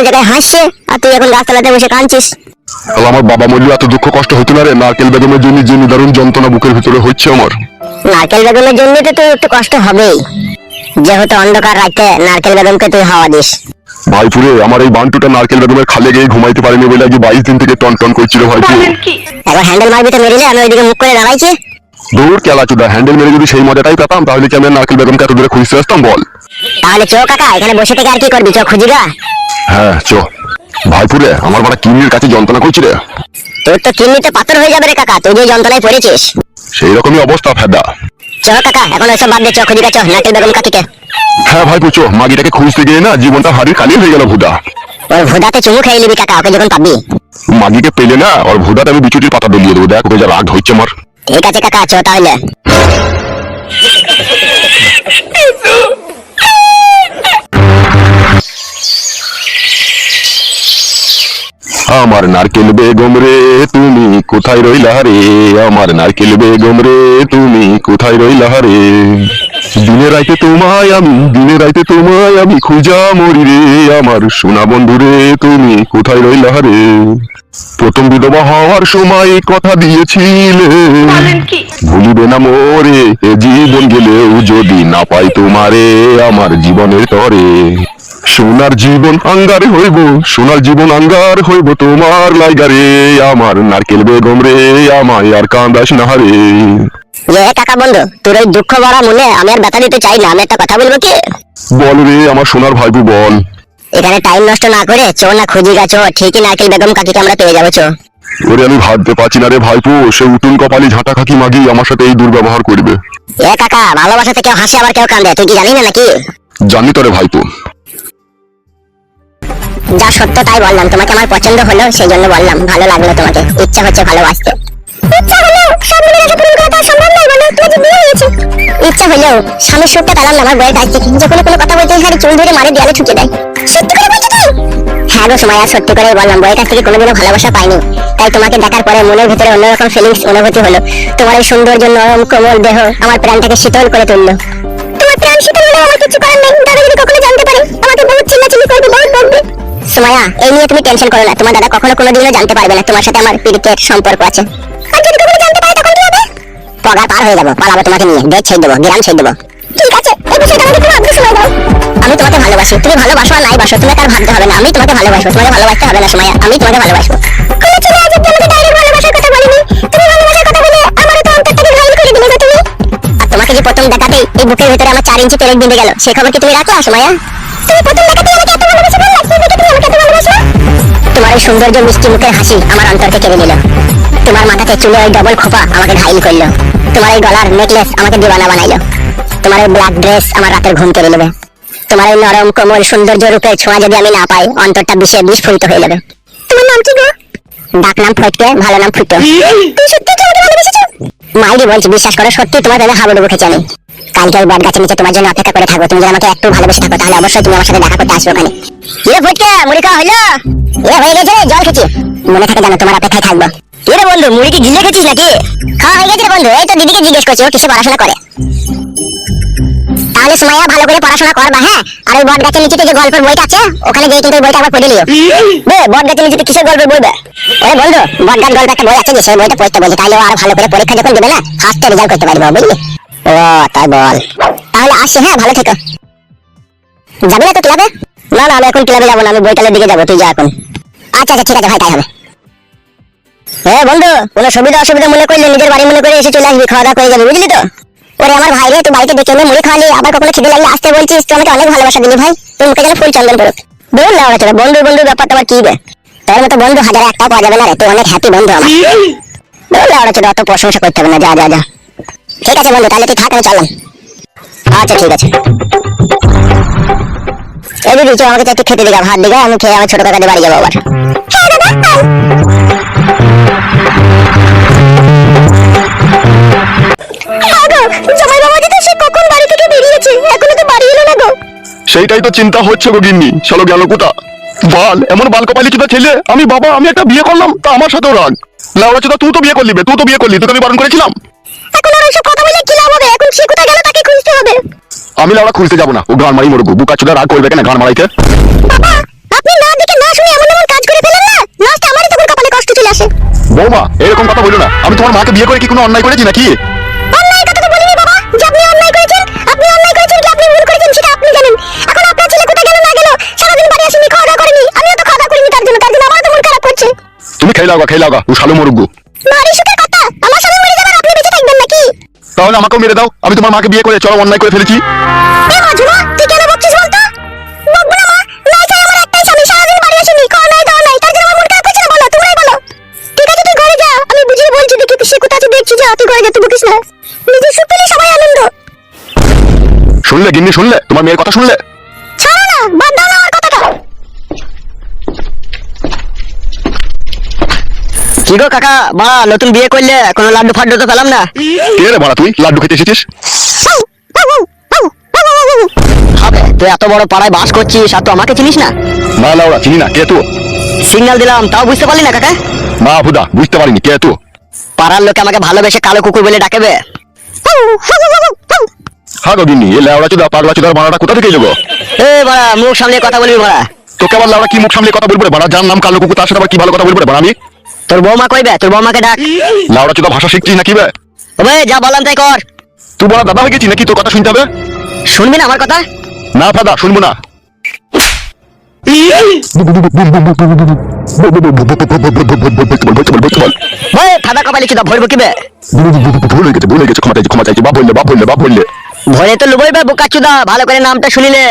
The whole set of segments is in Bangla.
একটা জায়গায় হাসছে আর তুই এখন গাছতলাতে বসে কাঁদছিস। আমার বাবা মরলে এত দুঃখ কষ্ট হতো না রে। নারকেল বেগমের জন্য যে নিদারুণ যন্ত্রণা বুকের ভিতরে হচ্ছে আমার। নারকেল বেগমের জন্য তো তুই একটু কষ্ট হবেই, যেহেতু অন্ধকার রাতে নারকেল বেগমকে তুই হাওয়া দিস। ভাইপুরে আমার এই বান্টুটা নারকেল বেগমের খালে গিয়ে ঘুমাইতে পারেনি বলে আজ 22 দিন থেকে টন টন করছিল ভাইপুরে। একবার হ্যান্ডেল মারবি তো মেরিলে, আমি ওইদিকে মুখ করে দাঁড়াইছি। দূর কেলা চুদা, হ্যান্ডেল মেরে যদি সেই মজাটাই পেতাম তাহলে কি আমি নারকেল বেগমকে এত দূরে খুঁজতে আসতাম বল? তাহলে চো কাকা, এখানে বসে থেকে আর কি করবি, চো খুঁজি গা। হ্যাঁ চো। ভাইপুরে আমার বড় কিডনির কাছে যন্ত্রণা করছে রে। তোর তো কিডনিতে পাথর হয়ে যাবে রে কাকা, তুই যে যন্ত্রণায় পড়েছিস। সেই রকমই অবস্থা ফেদা। চো কাকা, এখন ওইসব বাদ দে, চো খুঁজি গা, চো নারকেল বেগম কাকিকে। হ্যাঁ ভাই পুচো, মাগিটাকে খুঁজতে গিয়ে না জীবনটা হারিয়ে খালি হয়ে গেল ভুদা। ওর ভুদাতে চুমু খেয়ে নিবি কাকা, ওকে যখন পাবি। মাগিকে পেলে না ওর ভুদাতে আমি বিচুটির পাতা ডলিয়ে দেবো, দেখ ওকে যা রাগ হচ্ছে আমার। ঠিক আছে কাকা, চো তাহলে। আমার নারকেল বেগম রে তুমি কোথায় রইলা রে, আমার নারকেল বেগম রে তুমি কোথায় রইলা রে। দিনে রাইতে তোমায় আমি খুঁজা মরি রে, আমার সোনা বন্ধু রে তুমি কোথায় রইলা রে। প্রথম বিধবা হওয়ার সময় কথা দিয়েছিলে ভুলিবে না মোরে, এ জীবন গেলেও যদি না পাই তোমারে আমার জীবনের তরে। সোনার জীবন আঙ্গারে হইব, সোনার জীবন আঙ্গার হইব তোমার লাইগারে, আমার নারকেল বেগম রে আমায় আর কান্দাস না রে। কাকা বন্ধু, তোর ওই দুঃখ ভরা মনে আমি আর ব্যথা দিতে চাই না, আমি একটা কথা বলবো কি? বল রে আমার সোনার ভাইবু বল। এখানে টাইম নষ্ট না করে চো না খুঁজি গা, চো ঠিকই নারকেল বেগম কাকিকে আমরা পেয়ে যাবো, চো। ওরে আমি ভাবতে পারছি না রে ভাইপু, সে উটুন কপালি ঝাঁটা খাকি মাগি আমার সাথে এই দুর্ব্যবহার করবে। কাকা, ভালোবাসাতে কেউ হাসে আবার কেউ কান্দে, তুই কি জানি না নাকি? জানি তো রে ভাইপু। যা সত্য তাই বললাম, তোমাকে আমার পছন্দ হলো সেই জন্য বললাম, ভালো লাগলো তোমাকে, ইচ্ছা হচ্ছে ভালোবাসতে। ইচ্ছা হলো সব মেয়ের আশা পূরণ করা তো সম্ভব নয়, বলো তোমার যে বিয়ে হয়েছে। ইচ্ছা হলেও স্বামীর সুখটা পেলাম না আমার বউয়ের কাছ থেকে, যখন কোনো কথা বলতে হারি চুল ধরে মারে দেয়ালে ঠুকে দেয়। সত্যি করে বলছো তুই? হ্যাঁ গো সময়া, সত্যি করেই বললাম, বউয়ের কাছ থেকে কোনোদিনও ভালোবাসা পাইনি, তাই তোমাকে দেখার পরে মনের ভিতরে অন্যরকম ফিলিংস অনুভূতি হলো। তোমার এই সৌন্দর্য, নরম কোমল দেহ আমার প্রাণটাকে শীতল করে তুললো। তোমার প্রাণ শীতল হলে আমার কিছু করার নেই, দাদা যদি কখনো জানতে পারে আমাকে বহুত চিল্লাচিল্লি করবে, বহুত বকবে। সুমাইয়া, এই নিয়ে তুমি টেনশন করো না, তোমার দাদা কখনো কোনোদিনও জানতে পারবে না তোমার সাথে আমার পিরিতের সম্পর্ক আছে। আর যদি কখনো জানতে পারে তখন কি হবে? পগা পার হয়ে যাবো, পালাবো তোমাকে নিয়ে, দেশ ছেড়ে দেবো, গ্রাম ছেড়ে দেবো। ঠিক আছে, এই বিষয়টা আমাকে তুমি আগ্রহ সময় দাও। আমি তোমাকে ভালোবাসি, তুমি ভালোবাসো আর নাই বাসো তুমি তার ভাবতে হবে না, আমি তোমাকে ভালোবাসবো, তোমাকে ভালোবাসতে হবে না সুমাইয়া, আমি তোমাকে ভালোবাসবো। কোনো ছেলে আজ অব্দি আমাকে ডাইরেক্ট ভালোবাসার কথা বলেনি, তুমি ভালোবাসার কথা বলে আমারও তো অন্তরটাকে ঘায়ল করে দিলে তুমি। আর তোমাকে যে প্রথম দেখাতেই এই বুকের ভিতরে আমার 4 ইঞ্চি পেরেক বিঁধে গেল, সে খবর কি তুমি রাখলা সুমাইয়া? তুমি প্রথম দেখাতেই আমাকে এত ভালোবাসা বললা, তুমি দেখে তুমি আমাকে এত ভালোবাসলা। তোমার এই সৌন্দর্য মিষ্টি মুখের হাসি আমার অন্তরকে কেড়ে নিল। তোমার মাথাতে চুলে ওই ডবল খোপা আমাকে ঘাইল করলো। তোমার এই গলার নেকলেস আমাকে দিওয়ানা বানাইলো। তোমার এই ব্ল্যাক ড্রেস আমার রাতের ঘুম কেড়ে নেবে। তোমার এই নরম কোমল সৌন্দর্য রূপের ছোঁয়া যদি আমি না পাই, অন্তরটা বিষে বিস্ফোরিত হয়ে যাবে। তোমার নাম কি গো? ডাক নাম ফটকে, ভালো নাম ফুটো। তুই সত্যি কি আমাকে ভালোবেসেছো? মাইরি বলছি, বিশ্বাস করো সত্যি তোমার প্রেমে হাবুডুবু খেয়েছি আমি। কালকে ওই বট গাছের নিচে তোমার জন্য অপেক্ষা করে থাকবো, তুমি যদি আমাকে একটু ভালোবেসে থাকো তাহলে অবশ্যই তুমি আমার সাথে দেখা করতে আসবে ওখানে। কিরে ফটকে, মুড়ি খাওয়া হলো? হয়ে গেছে রে, জল খেয়েছি। মনে থাকে জানো তোমার অপেক্ষায় থাকবো। কিরে বন্ধু, মুড়ি কি গিলে খেয়েছিস নাকি? খাওয়া হয়ে গেছে রে বন্ধু, এই তো দিদিকে জিজ্ঞেস করছি ও কিসে পড়াশোনা করে। তাহলে সুমাইয়া ভালো করে পড়াশোনা করবা, হ্যাঁ? আর ওই বট গাছের নিচেতে যে গল্পের বইটা আছে ওখানে গিয়ে কিন্তু ওই বইটা আবার পড়ে নিও। বট গাছের নিচেতে কিসের গল্পের বই? ওরে বন্ধু, বট গাছ গল্প একটা বই আছে যে সেই বইটা পড়তে বলছি, তাহলে ও আর ভালো করে পরীক্ষা যখন দেবে না ফার্স্টে রেজাল্ট করতে পারবে, বুঝলি? ও তাই বল, তাহলে আসি, হ্যাঁ ভালো থেকো। যাবি না তো ক্লাবে? না না, আমি এখন ক্লাবে যাবো না, আমি বইটালের দিকে যাবো, তুই যা এখন। আচ্ছা আচ্ছা ঠিক আছে ভাই, তাই হবে। হ্যাঁ বন্ধু, কোনো সুবিধা অসুবিধা মনে করলে নিজের বাড়ি মনে করে এসে চলে আসবি, খাওয়া দাওয়া করে যাবি, বুঝলি তো? ওরে আমার ভাই রে, তুই বাড়িতে ডেকে এনে মুড়ি খাওয়ালি, আবার কখনো খিদে লাগলে আসতে বলছিস, তুই আমাকে অনেক ভালোবাসা দিলি ভাই, তুই মুখে যেন ফুল চন্দন করুক। বল না ওরা, বন্ধু বন্ধু ব্যাপারটা আবার কি বে? তোর মতো বন্ধু হাজারে একটা পাওয়া যাবে না রে, তুই অনেক হ্যাপি বন্ধু আমার। বল না ওরা, অত প্রশংসা করতে হবে না, যা যা যা। ঠিক আছে বন্ধু, তাহলে তুই থাক, আমি চললাম। আচ্ছা ঠিক আছে। এই দিদি চল, আমাকে একটু খেতে দিগা, ভাত দিগা, আমি খেয়ে আমার ছোট কাকাদের বাড়ি যাবো আবার। হ্যাঁ দাদা, জামাই বাবাজি তো সে কখন বাড়ি থেকে বেরিয়েছে, এখনো তো বাড়ি এলো না গো। সেইটাই তো চিন্তা হচ্ছে গো গিন্নি, চলো গেল কোথা বাল, এমন বাল কপালি চুদা ছেলে। আমি বাবা, আমি একটা বিয়ে করলাম তা আমার সাথেও রাগ। লাউড়া চুদা তুই তো বিয়ে করলি, তুই তো বিয়ে করলি, তোকে আমি বারণ করেছিলাম। এখন আর ওইসব কথা বলে কি লাভ হবে, এখন সে কোথায় গেল তাকে খুঁজতে হবে। আমি লাউড়া খুঁজতে যাবো না, ও গান মারি মরবো, বুকা চুদা রাগ করবে কেন গান মারাইতে? বাবা আপনি না দেখে না শুনে এমন এমন কাজ করে ফেলেন না, লাস্টে আমারই তখন কপালে কষ্ট চলে আসে। বৌমা এরকম কথা বলো না, আমি তোমার মাকে বিয়ে করে কি কোনো অন্যায় করেছি নাকি? অন্যায় কথা তো বলিনি বাবা, যে আপনি অন্যায় করেছেন, আপনি অন্যায় করেছেন কি আপনি ভুল করেছেন সেটা আপনি জানেন। এখন আপনার ছেলে কোথায় গেল না গেল, সারাদিন বাড়ি আসেনি, খাওয়া দাওয়া করেনি, আমিও তো খাওয়া দাওয়া করিনি তার জন্য আমারও তো মন খারাপ করছে। তুমি খেয়ে লাগা ও শালো মরুগু। মারি সুখের কথা, আমার স্বামী মরে যাবার আপনি বেঁচে থাকবেন নাকি? তাহলে আমাকেও মেরে দাও, আমি তোমার মাকে বিয়ে করে চরম অন্যায় করে ফেলেছি। এ মাজুমা, তুই কেন বকছিস বলতো? বকবো না মা, নাই চাই আমার একটাই স্বামী, সারাদিন বাড়ি আসেনি, খাওয়া নাই দাওয়া নাই, তার জন্য আমার মন খারাপ করছে না, বলো তোমরাই বলো। ঠিক আছে তুই ঘরে যা, আমি বুঝিয়ে বলছি, দেখি তুই সে কোথা আছে দেখছি, যা তুই ঘরে যা, তুই বকিস না। নিজের সুখ পেলে সবাই আনন্দ। শুনলে গিন্নি, শুনলে তোমার মেয়ের কথা শুনলে? ছাড়ো না, বাদ দাও না আমার কথাটা। কি গো কাকা, বাড়া নতুন বিয়ে করলে কোনো লাড্ডু ফাড্ডু তো পেলাম না। কে রে বাড়া, তুই লাড্ডু খেতে এসেছিস? হবে, তুই এত বড় পাড়ায় বাস করছিস আর তো আমাকে চিনিস না? না লাউড়া, চিনি না, কে তো? সিগন্যাল দিলাম তাও বুঝতে পারলি না কাকা? না ভুদা, বুঝতে পারিনি, কে তো? পাড়ার লোকে আমাকে ভালোবেসে কালো কুকুর বলে ডাকেবে। হ্যাঁ গো গিন্নি, এই লাউড়া চুদা পাগলা চুদার বাড়াটা কোথা থেকে এলো? এ বাড়া, মুখ সামনে কথা বলবি বাড়া। তোকে আবার লাউড়া কি মুখ সামলে কথা বলবো রে বাড়া? যার নাম কালো কুকুর তার সাথে আবার কি ভালো কথা বলবো রে বাড়া আমি? তোর বৌমা কইবে, তোর বৌমাকে ডাক। লাউড়া চুদা ভাষা শিখছিস নাকি বে? ওবে যা বললাম তাই কর। তুই বড় দাদা হয়ে গেছিস নাকি তোর কথা শুনতে হবে? শুনবি না আমার কথা? না ফাদা, শুনবো না। ওই ফাদা কপালি চুদা ভরবো কি বে? ভুলে গেছে, ক্ষমা চাইছি, বাপ বললে। ভরে তো লুবই বে বোকা চুদা, ভালো করে নামটা শুনিলে।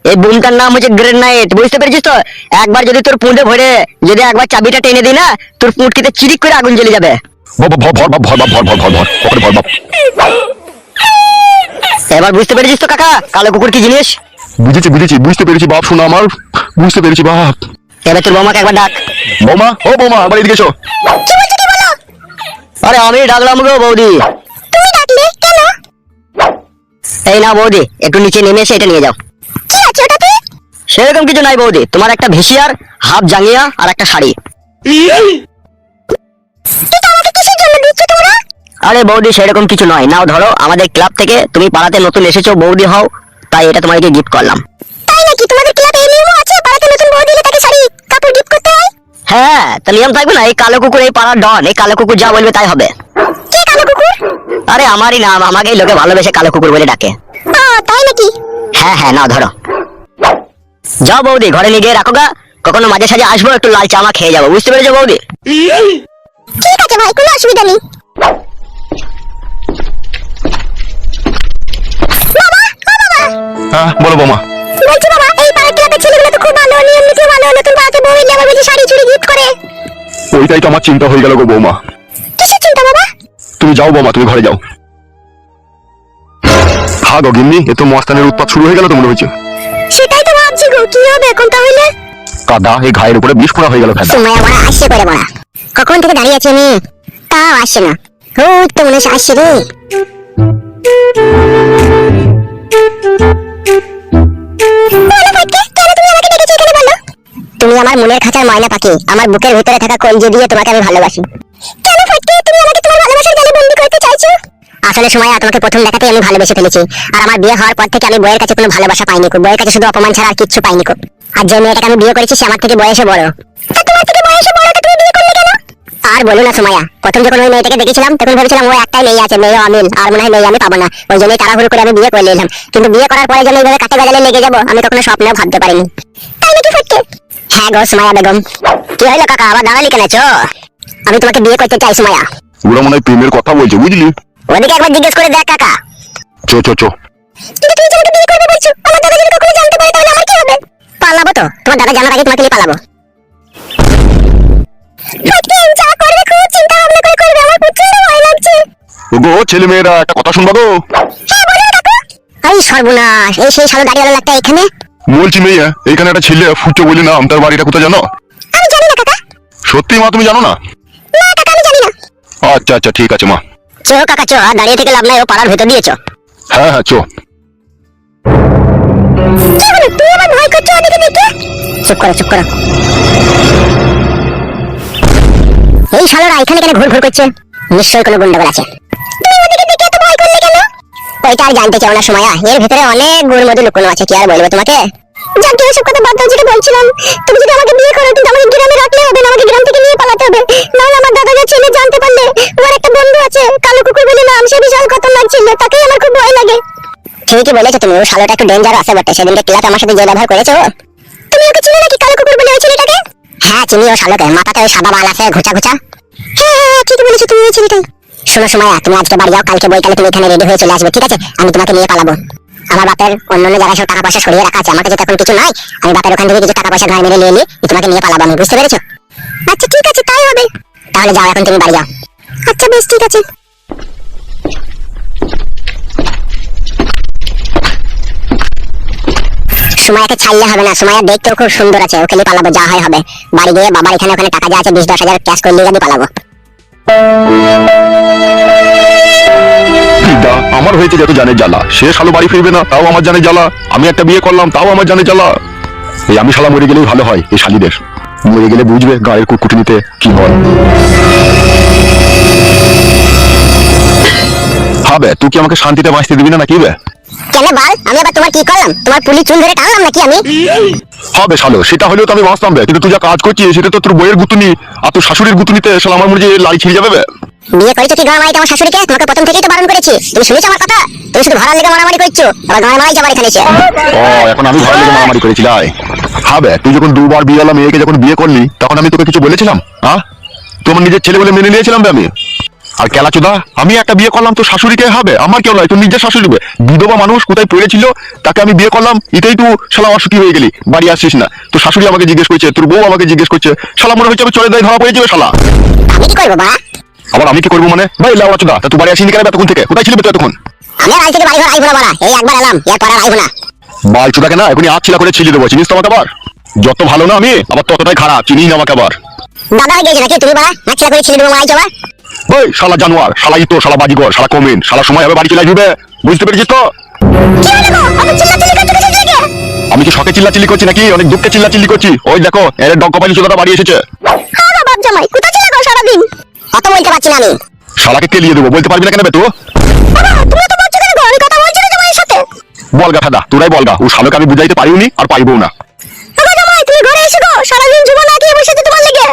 এই বুমটার নাম হচ্ছে গ্রেনাইট, বুঝতে পেরেছিস তো? একবার যদি তোর পুঁটে ভরে, যদি একবার চাবিটা টেনে দিই না, তোর পুঁটকিতে চিরিক করে আগুন জ্বলে যাবে। এবার বুঝতে পেরেছিস তো কাকা, কালো কুকুর কি জিনিস? বুঝতে পেরেছি বাপ, শোনা আমার, বুঝতে পেরেছি বাপ। এবার তোর বৌমাকে একবার ডাক। বৌমা, ও বৌমা, আবার এদিকে এসো। কি বলছো কি বলো? আরে আমি ডাকলাম গো বৌদি। তুমি ডাকলে কেন? এই না বৌদি, একটু নিচে নেমে এসে এটা নিয়ে যাও। কি আছে ওটাতে? সেরকম কিছু নাই বৌদি, তোমার একটা ভিসিয়ার, হাফ জাঙ্গিয়া আর একটা শাড়ি। এটা আমাকে কিসের জন্য দিচ্ছ তোমরা? আরে বৌদি সেরকম কিছু নয়, নাও ধরো, আমাদের ক্লাব থেকে তুমি পাড়াতে নতুন এসেছো, বৌদি হও, তাই এটা তোমাকে গিফট করলাম। তাই নাকি? তোমাদের ক্লাবে এই নিয়ম আছে, পাড়াতে নতুন বউ দিলে তাকে শাড়ি কাপড় গিফট করতে হয়? হ্যাঁ, তা নিয়ম থাকবে না? এই কালো কুকুর এই পাড়ার ডন, এই কালো কুকুর যা বলবে তাই হবে। কে কালো কুকুর? আরে আমারই নাম, আমাকেই লোকে ভালোবেসে কালো কুকুর বলে ডাকে। তাই নাকি? হ্যাঁ, নাও ধরো। যাও বৌদি, ঘরে নিয়ে গিয়ে রাখো গা, কখনো মাঝে সাঝে আসবো, একটু লাল চামা খেয়ে যাবো, বুঝতে পেরেছো বৌদি? ঠিক আছে ভাই, কোনো অসুবিধা নেই। হ্যাঁ বলো বৌমা। বলছি বাবা, এই পাড়ার ক্লাবের ছেলেগুলো তো খুব ভালো, নিয়ম নীতি ভালো, নতুন পাড়াতে বউ এলে আবার বেশি শাড়ি চুড়ি গিফট করে। ওইটাই তো আমার চিন্তা হয়ে গেল গো বৌমা। কিসের চিন্তা বাবা? তুমি যাও বৌমা, তুমি ঘরে যাও। হ্যাঁ গো গিন্নি, এ তো মস্তানের উৎপাত শুরু হয়ে গেল তো মনে হচ্ছে। সেটাই তো ভাবছি গো, কি হবে এখন তাহলে? কাদা এই ঘায়ের উপরে বিষ ফোড়া হয়ে গেল ফেদা। সময় বড়া আসছে করে বড়া, কখন থেকে দাঁড়িয়ে আছি আমি, তাও আসছে না। ওই তো মনে হচ্ছে আসছে রে। তুমি আমার মনের খাঁচার ময়না পাখি, আমার বুকের ভিতরে থাকা কলজে দিয়ে তোমাকে আমি ভালোবাসি। কেন ফটকে তুমি আমাকে তোমার ভালোবাসার জালে বন্দি করতে চাইছো? আসলে সময় তোমাকে প্রথম দেখাতেই আমি ভালোবেসে ফেলেছি, আর আমার বিয়ে হওয়ার পর থেকে আমি বইয়ের কাছে কোনো ভালোবাসা পাইনি, বইয়ের কাছে শুধু অপমান ছাড়া আর কিচ্ছু পাইনি। আর যে মেয়েটাকে আমি বিয়ে করেছি সে আমার থেকে বয়সে বড়। তা তোমার থেকে বয়সে বড়টা তুমি বিয়ে করলে কেন? আর বলো না সুমাইয়া, প্রথম যখন ওই মেয়েটাকে দেখেছিলাম তখন ভেবেছিলাম ও একটাই মেয়ে আছে, মেয়ে অমিল, আর মনে হয় মেয়ে আমি পাবো না, ওই জন্যই তাড়াহুড়ো করে আমি বিয়ে করে নিলাম। কিন্তু বিয়ে করার পরে যেন এইভাবে কাটে গাজালে লেগে যাবো আমি কখনো স্বপ্নেও ভাবতে পারিনি। তাই নাকি ফটকে? হ্যাঁ গো সুমাইয়া বেগম। কি হইলো কাকা, আবার দাঁড়ালি কেন? চো, আমি তোমাকে বিয়ে করতে চাই সুমাইয়া। ওরা মনে হয় প্রেমের কথা বলছে, বুঝলি? ওদিকে একবার জিজ্ঞেস করে দেখ কাকা। চো। কিন্তু তুমি যে আমাকে বিয়ে করবে বলছো, আমার দাদা যদি কখনো জানতে পারে তাহলে আমার কি হবে? পালাবো তো, তোমার দাদা জানার আগে তোমাকে নিয়ে পালাবো। ফটকে যা করবে খুব চিন্তা ভাবনা করে করবে, আমার প্রচন্ড ভয় লাগছে। ওগো ছেলে মেয়েরা একটা কথা শুনবা গো। হ্যাঁ বলো কাকু। এই সর্বনাশ, এই সেই শালো দাড়িওয়ালা লোকটা এখানে। বলছি মেয়ে, এইখানে একটা ছেলে ফুটো বলি নাম, তার বাড়িটা কোথায় জানো? আমি জানি না কাকা। সত্যি মা, তুমি জানো না? না কাকা, আমি জানি না। আচ্ছা ঠিক আছে মা। চো কাকা চো, আর দাঁড়িয়ে থেকে লাভ নাই, ও পাড়ার ভেতর দিয়েছো। হ্যাঁ চো। কি হলো, তুই আমার ভয় করছো ওদিকে দেখে? চুপ করো। এই শালোরা এখানে কেন ঘুরঘুর করছে? নিশ্চয়ই কোনো গন্ডগোল আছে। তুমি ওদিকে দেখে এত ভয় করলে কেন? ওইটা আর জানতে চাও না সুমাইয়া, এর ভিতরে অনেক গুড় মধু লুকোনো আছে, কি আর বলবো তোমাকে। যাকে এসব কথা বাদ দাও, যেটা বলছিলাম, তুমি যদি আমাকে বিয়ে করো কিন্তু আমাকে গ্রামে রাখলে হবে না, আমাকে গ্রাম থেকে নিয়ে পালাতে হবে, নাহলে আমার দাদার ছেলে জানতে পারলে, ওর একটা বন্ধু আছে কালো কুকুর বলে নাম, সে বিশাল খতরনাক ছিল, তাকেই আমার খুব ভয় লাগে। ঠিকই বলেছো তুমি, ও শালোটা একটু ডেঞ্জার আছে বটে, সেদিনকে ক্লাবে আমার সাথে যে ব্যবহার করেছে ও। তুমি ওকে চিনো নাকি কালো কুকুর বলে ওই ছেলেটাকে? হ্যাঁ চিনি ও শালোকে, মাথাতে ওই সাদা বাল আছে ঘুচা ঘুচা। হ্যাঁ ঠিকই বলেছো তুমি, ওই ছেলেটাই। শোনো সময়া, তুমি আজকে বাড়ি যাও, কালকে বইকালে তুমি এখানে রেডি হয়ে চলে আসবে, ঠিক আছে? আমি তোমাকে নিয়ে পালাবো। আমার বাপের অন্যান্য জায়গায় সব টাকা পয়সা সরিয়ে রাখা আছে, আমার কাছে এখন কিছু নাই, আমি বাপের ওখান থেকে কিছু টাকা পয়সা ধার মেরে নিয়ে তোমাকে নিয়ে পালাবো আমি, বুঝতে পেরেছো? আচ্ছা ঠিক আছে, তাই হবে। তাহলে যাও এখন তুমি বাড়ি যাও। আচ্ছা বেশ ঠিক আছে। সুমায়াকে ছাড়লে হবে না, সুমায়া দেখতেও খুব সুন্দর আছে, ওকে নিয়ে পালাবো, যা হয় হবে। বাড়ি গিয়ে বাবার এখানে ওখানে টাকা যা আছে 20-10 হাজার ক্যাশ করে নিয়ে যাবি, পালাবো। আমার হয়েছে যত জানে জ্বালা, সে শালো বাড়ি ফিরবে না তাও আমার জানে জ্বালা, আমি একটা বিয়ে করলাম তাও আমার জানে জ্বালা। এই আমি শালা মরে গেলেই ভালো হয়, এই শালিদের মরে গেলে বুঝবে গায়ের কুটকুটিনিতে কি হয়। হবে তুই কি আমাকে শান্তিতে বাঁচতে দিবি না নাকি বে? কেন বল, আমি আবার তোমার কি করলাম? তোমার পুলি চুল ধরে টানলাম নাকি আমি? হবে শালো, সেটা হলেও তো আমি বাঁচতাম বে, কিন্তু তুই যা কাজ করছিস সেটা তো তোর বইয়ের গুতুনি আর তোর শাশুড়ির গুতুনিতে শালা আমার মনে যে লাড়ি ছিঁড়ে যাবে বে। বিয়ে করেছো কি গাঁ মারাইতে আমার শাশুড়িকে? তোমাকে প্রথম থেকেই তো বারণ করেছি, তুমি শুনেছো আমার কথা? তুমি শুধু ঘরের লেগে মারামারি করছো, আবার গাঁ মারাই যাবার এখানে এসে। ও এখন আমি ঘরের লেগে মারামারি করেছিলাম? হবে তুই যখন দুবার বিয়েওয়ালা মেয়েকে যখন বিয়ে করলি তখন আমি তোকে কিছু বলেছিলাম? হ্যাঁ, তোমার নিজের ছেলে বলে মেনে নিয়েছিলাম বে আমি। আর কেলাচোদা, আমি একটা বিয়ে করলাম তোর শাশুড়িকে, হবে আমার কেউ নয়, তোর নিজের শাশুড়ি। বিধবা মানুষ কোথায় পড়েছিল তাকে আমি বিয়ে করলাম, এটাই তুই শালা অসুখী হয়ে গেলি, বাড়ি আসছিস না। তোর শাশুড়ি আমাকে জিজ্ঞেস করছে, তোর বউ আমাকে জিজ্ঞেস করছে, শালা মনে হচ্ছে আমি চলে দেয় ধরা পড়ে যাবে শালা। আমি কি করবো বা? আবার আমি কি করবো মানে? ভাই লাউড়াচোদা, তা তুই বাড়ি আসিনি কেন এতক্ষণ থেকে? কোথায় ছিলি তুই এতক্ষণ? আমি আর আজ থেকে বাড়ি ঘর আইবো না বাড়া, এই একবার এলাম, এরপর আর আইবো না। বাল চোদাকে না এখনই আট ছিলা করে ছিলি দেবো, চিনিস তো আমাকে আবার? যত ভালো না আমি আবার ততটাই খারাপ, চিনিস না আমাকে আবার। দাদা হয়ে গেছে নাকি তুমি বাড়া? নাচলা করে ছেলে দেবো মারাই যাবা। ওই শালা জানোয়ার, শালা ইতো, শালা বাজিগর, শালা কমিন, শালা সময় হবে বাড়ি চলে আসবে, বুঝতে পেরেছিস তো? কি হলো গো? অত চিল্লাচিল্লি করছো কিসের জায়গা? আমি কি শখে চিল্লাচিল্লি করছি নাকি অনেক দুঃখে চিল্লাচিল্লি করছি? ওই দেখো এর ডগ কপালি চোদাটা বাড়ি এসেছে। হ্যাঁ বাপ জামাই, কোথা ছিল গো সারাদিন? অত বলতে পারছি না আমি। শালাকে কেলিয়ে দেবো, বলতে পারবি না কেন বে তুই? বাবা তুমি তো বলছো কেন গো? আমি কথা বলছি না জামাইয়ের সাথে। বলগা ঠাদা, তোরাই বলগা, ও শালোকে আমি বুঝাইতে পারিওনি আর পাইবো না। বাবা জামাই তুমি ঘরে এসো গো, সারাদিন জীবন লাগিয়ে বসেছি তোমার লেগে।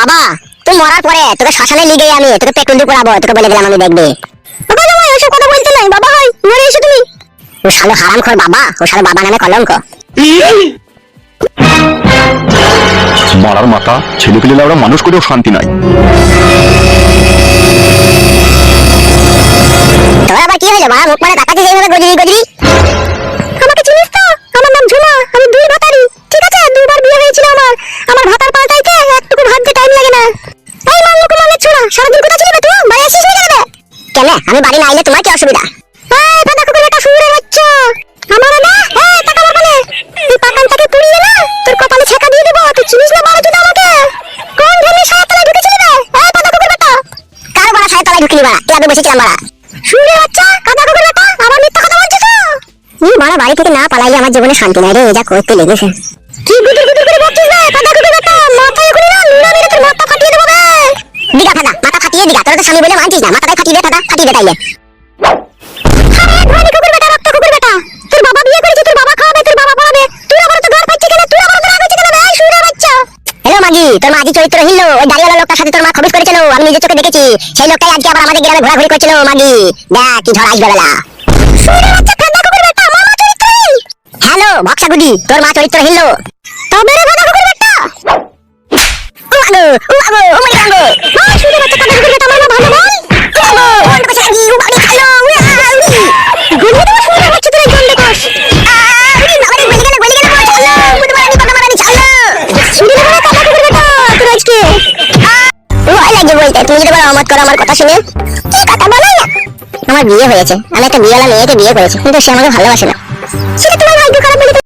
বাবা তুই মরার পরে তোকে শ্মশানে নিয়ে গিয়ে আমি তোকে পেটুন্ডি করাবো, তোকে বলে দিলাম আমি, দেখবি। বাবা জামাই ওসব কথা বলতে নাই, বাবা হয় ঘরে এসো তুমি। ও শালো হারামখোর বাবা, ও শালো বাবা নামে কলঙ্ক। মারার মাথা, ছেলে পেলে ওরা মানুষ করেও শান্তি নাই। তোর আবার কি হলো বাবা, মুখ মানে তাকাচ্ছিস এইভাবে গজরি গজরি? আমাকে চিনিস তো? আমার নাম ঝুমা, আমি 2 ভাতারি, ঠিক আছে? 2বার বিয়ে হয়েছিল আমার, আমার ভাতার পাল্টাইতে একটুকু ভাবতে টাইম লাগে না। এই মান লোক মানে ছোড়া, সারাদিন কোথা ছিলি বে তুই? বাড়ি আসিস না কেন বে? কেন আমি বাড়ি না আইলে তোমার কি অসুবিধা? এই দাদা কুকুর বেটা শুয়োরের বাচ্চা, আমার না এই টাকা মারবালে এই পাকানটাকে পুড়িয়ে না তোর কপালে ছেকা দিয়ে দেব, তুই চিনিস না বাড়া চোদা আমাকে? কোন ঘরে সারা তলায় ঢুকেছিলি বে? এই দাদা কুকুর বেটা, কার বাড়া সারা তলায় ঢুকলি বাড়া? ক্লাবে বসেছিলাম বাড়া। শুয়োরের বাচ্চা, কাদা কুকুর বেটা, আবার মিথ্যা কথা বলছিস? এই বাড়া বাড়ি থেকে না পালাইলে আমার জীবনে শান্তি নাই রে, যা করতে লেগেছে। কি গুদুর গুদুর করে বকছিস বে কাদা কুকুর বেটা? মাথায় করে না নুরা মেরে তোর মাথা ফাটিয়ে দেব বে। দিগা ফাদা, মাথা ফাটিয়ে দিগা, তোর তো স্বামী বলে মানছিস না, মাথাটাই ফাটিয়ে দে ফাদা, ফাটিয়ে দে তাইলে। আরে ধনী কুকুর বেটা, রক্ত কুকুর বেটা, তোর বাবা বিয়ে করেছে, তোর বাবা খাওয়াবে, তোর বাবা পড়াবে, তুই আবার তো ঘর পাচ্ছিস কেন? তুই আবার তো রাগ হচ্ছে কেন বে? এই শুয়োরের বাচ্চা। হ্যালো মাগি, তোর মাঝি চরিত্রহীন লো, ওই দাড়িওয়ালা লোকটার সাথে তোর মা খবিস করেছিল, আমি নিজের চোখে দেখেছি। সেই লোকটাই আজকে আবার আমাদের গ্রামে ঘোরাঘুরি করছিল মাগি, দেখ কি ঝড় আসবে বেলা। শুয়োরের বাচ্চা কাদা কুকুর বেটা, মা চরিত্রহীন। হ্যালো ভক্সাগুদি, তোর মা চরিত্রহীন লো। তবে রে কাদা কুকুর বেটা। উমাগো উমাগো ওমাই গাঙ্গো, মা শুয়োরের বাচ্চা কাদা কুকুর বেটা, আমার মা ভালো বল। উমাগো ওর কাছে লাগি, উমাগি খালো, উড়ি গুলি তো শুয়োরের বাচ্চা তোর গন্ডে কস। উড়ি বাবারে গলি গেল চালো, বুঝ মারানি কথা মারানি চালো। শুয়োরের বাচ্চা কাদা কুকুর বেটা, তোর আজকে ভয় লাগে বলতে, তুমি যদি বলো আমত করো আমার কথা শুনে। কি কথা বলো না? আমার বিয়ে হয়েছে, আমি একটা বিয়েওয়ালা মেয়েকে বিয়ে করেছি, কিন্তু সে আমাকে ভালোবাসে না। সেটা তোমার